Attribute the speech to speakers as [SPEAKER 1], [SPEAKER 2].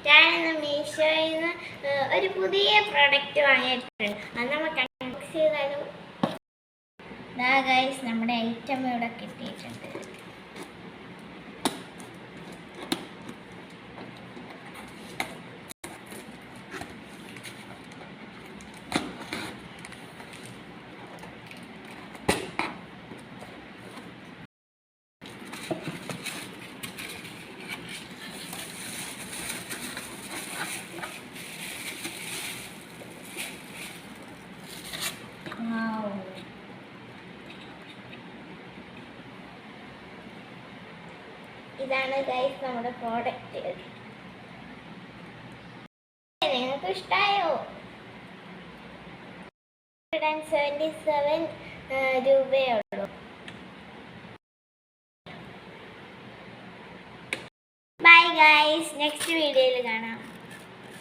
[SPEAKER 1] ഞാനിന്ന് മീഷോയിൽ നിന്ന് ഒരു പുതിയ പ്രൊഡക്റ്റ് വാങ്ങിയിട്ടുണ്ട്. അത് നമുക്ക് അൺബോക്സ് ചെയ്താലും. ഗൈസ്, നമ്മുടെ ഐറ്റം ഇവിടെ കിട്ടിയിട്ടുണ്ട്. ഇതാണ് ഗൈസ് നമ്മുടെ പ്രോഡക്റ്റ്. നിങ്ങൾക്ക് ഇഷ്ടമായോ? 177 രൂപയേ ഉള്ളൂ. ബൈ ഗൈസ്, നെക്സ്റ്റ് വീഡിയോയിൽ കാണാം.